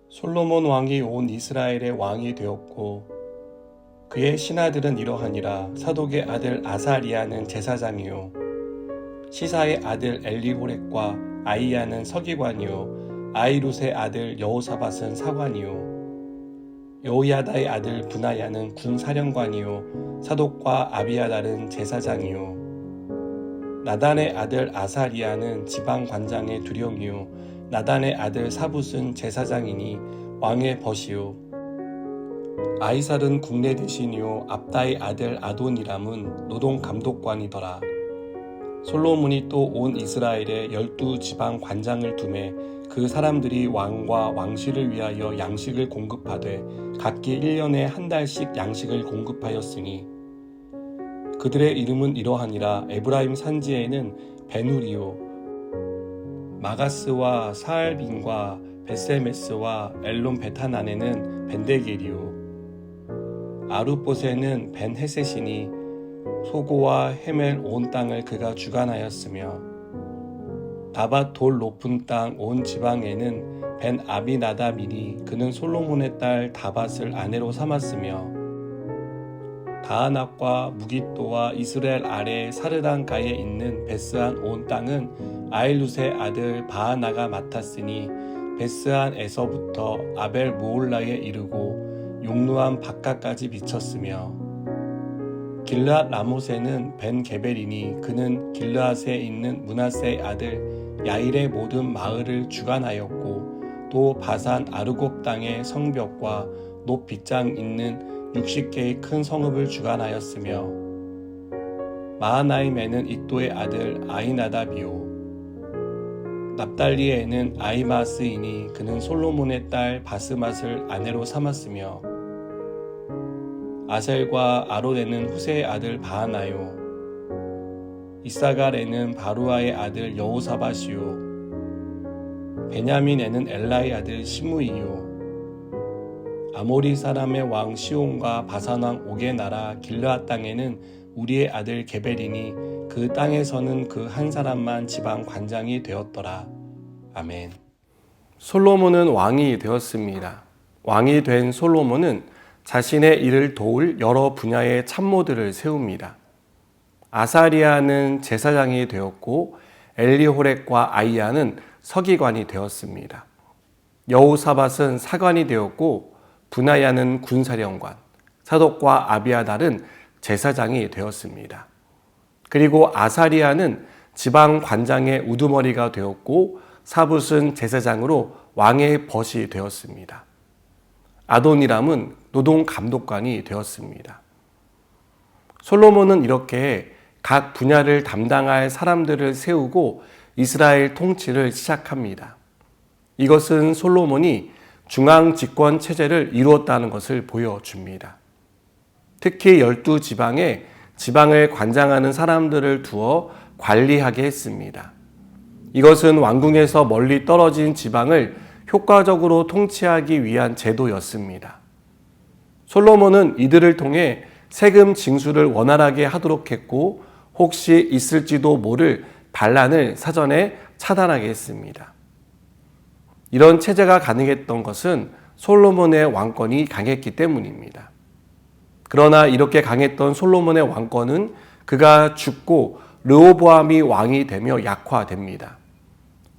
솔로몬 왕이 온 이스라엘의 왕이 되었고 그의 신하들은 이러하니라. 사독의 아들 아사리아는 제사장이요 시사의 아들 엘리호렉과 아이야는 서기관이요 아이룻의 아들 여호사밧은 사관이요 여호야다의 아들 분하야는 군사령관이요 사독과 아비아달은 제사장이요 나단의 아들 아사리아는 지방관장의 두령이요 나단의 아들 사붓은 제사장이니 왕의 벗이요 아이살은 국내 대신이요 압다의 아들 아도니람은 노동감독관이더라. 솔로몬이 또 온 이스라엘에 12지방관장을 두매 그 사람들이 왕과 왕실을 위하여 양식을 공급하되 각기 1년에 한 달씩 양식을 공급하였으니 그들의 이름은 이러하니라. 에브라임 산지에는 베누리요 마가스와 사알빈과 벳세메스와 엘론 베타난에는 벤데겔이요 아룻봇에는 벤헤셋이니 소고와 헤멜 온 땅을 그가 주관하였으며 다밧 돌 높은 땅 온 지방에는 벤 아비나답이니 그는 솔로몬의 딸 다밧을 아내로 삼았으며 다하낙과 무깃도와 이스라엘 아래 사르단가에 있는 베스안 온 땅은 아일룻의 아들 바하나가 맡았으니 베스안에서부터 아벨 모올라에 이르고 용루암 바깥까지 미쳤으며 길르앗 라못에는 벤 게벨이니 그는 길르앗에 있는 므낫세의 아들 야일의 모든 마을을 주관하였고 또 바산 아르곱 땅의 성벽과 높 빗장 있는 60개의 큰 성읍을 주관하였으며 마하나임에는 id도의 아들 아히나답이요 납달리에는 아히마스이니 그는 솔로몬의 딸 바스맛을 아내로 삼았으며 아셀과 아론에는 후세의 아들 바하나요 이사갈에는 바루아의 아들 여호사밧이요 베냐민에는 엘라의 아들 시므이요 아모리 사람의 왕 시온과 바산 왕 옥의 나라 길르앗 땅에는 우리의 아들 게벨이니 그 땅에서는 그 한 사람만 지방 관장이 되었더라. 아멘. 솔로몬은 왕이 되었습니다. 왕이 된 솔로몬은 자신의 일을 도울 여러 분야의 참모들을 세웁니다. 아사리아는 제사장이 되었고 엘리호렉과 아이야는 서기관이 되었습니다. 여호사밧은 사관이 되었고 분하야는 군사령관, 사독과 아비아달은 제사장이 되었습니다. 그리고 아사리아는 지방 관장의 우두머리가 되었고 사붓은 제사장으로 왕의 벗이 되었습니다. 아도니람은 노동 감독관이 되었습니다. 솔로몬은 이렇게 각 분야를 담당할 사람들을 세우고 이스라엘 통치를 시작합니다. 이것은 솔로몬이 중앙 집권 체제를 이루었다는 것을 보여줍니다. 특히 12지방에 지방을 관장하는 사람들을 두어 관리하게 했습니다. 이것은 왕궁에서 멀리 떨어진 지방을 효과적으로 통치하기 위한 제도였습니다. 솔로몬은 이들을 통해 세금 징수를 원활하게 하도록 했고 혹시 있을지도 모를 반란을 사전에 차단하게 했습니다. 이런 체제가 가능했던 것은 솔로몬의 왕권이 강했기 때문입니다. 그러나 이렇게 강했던 솔로몬의 왕권은 그가 죽고 르호보암이 왕이 되며 약화됩니다.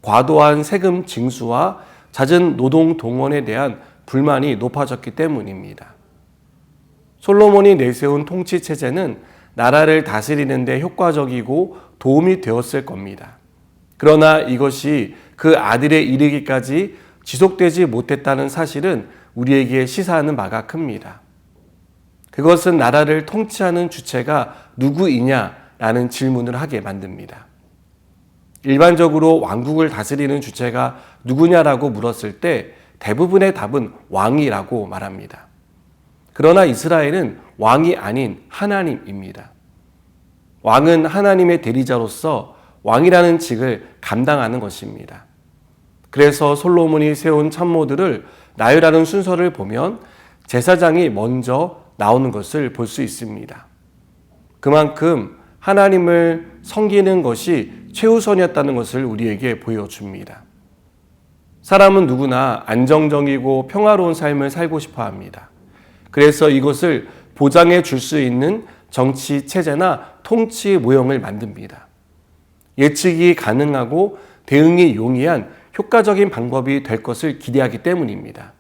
과도한 세금 징수와 잦은 노동 동원에 대한 불만이 높아졌기 때문입니다. 솔로몬이 내세운 통치 체제는 나라를 다스리는 데 효과적이고 도움이 되었을 겁니다. 그러나 이것이 그 아들에 이르기까지 지속되지 못했다는 사실은 우리에게 시사하는 바가 큽니다. 그것은 나라를 통치하는 주체가 누구이냐라는 질문을 하게 만듭니다. 일반적으로 왕국을 다스리는 주체가 누구냐라고 물었을 때 대부분의 답은 왕이라고 말합니다. 그러나 이스라엘은 왕이 아닌 하나님입니다. 왕은 하나님의 대리자로서 왕이라는 직을 감당하는 것입니다. 그래서 솔로몬이 세운 참모들을 나열하는 순서를 보면 제사장이 먼저 나오는 것을 볼 수 있습니다. 그만큼 하나님을 섬기는 것이 최우선이었다는 것을 우리에게 보여줍니다. 사람은 누구나 안정적이고 평화로운 삶을 살고 싶어 합니다. 그래서 이것을 보장해 줄 수 있는 정치 체제나 통치 모형을 만듭니다. 예측이 가능하고 대응이 용이한 효과적인 방법이 될 것을 기대하기 때문입니다.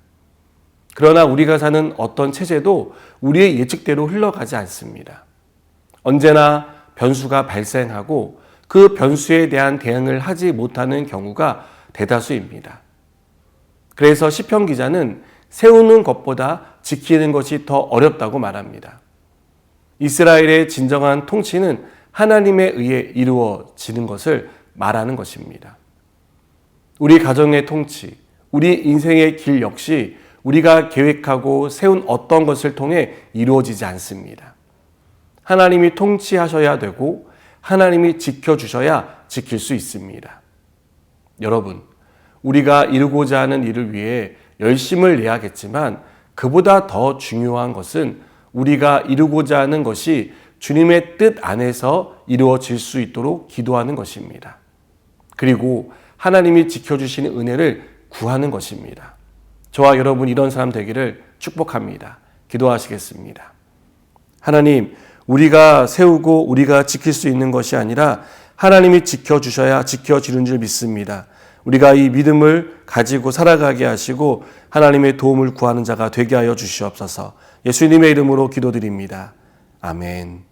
그러나 우리가 사는 어떤 체제도 우리의 예측대로 흘러가지 않습니다. 언제나 변수가 발생하고 그 변수에 대한 대응을 하지 못하는 경우가 대다수입니다. 그래서 시편 기자는 세우는 것보다 지키는 것이 더 어렵다고 말합니다. 이스라엘의 진정한 통치는 하나님에 의해 이루어지는 것을 말하는 것입니다. 우리 가정의 통치, 우리 인생의 길 역시 우리가 계획하고 세운 어떤 것을 통해 이루어지지 않습니다. 하나님이 통치하셔야 되고 하나님이 지켜주셔야 지킬 수 있습니다. 여러분, 우리가 이루고자 하는 일을 위해 열심을 내야겠지만 그보다 더 중요한 것은 우리가 이루고자 하는 것이 주님의 뜻 안에서 이루어질 수 있도록 기도하는 것입니다. 그리고 하나님이 지켜주시는 은혜를 구하는 것입니다. 저와 여러분 이런 사람 되기를 축복합니다. 기도하시겠습니다. 하나님, 우리가 세우고 우리가 지킬 수 있는 것이 아니라 하나님이 지켜주셔야 지켜지는 줄 믿습니다. 우리가 이 믿음을 가지고 살아가게 하시고 하나님의 도움을 구하는 자가 되게 하여 주시옵소서. 예수님의 이름으로 기도드립니다. 아멘.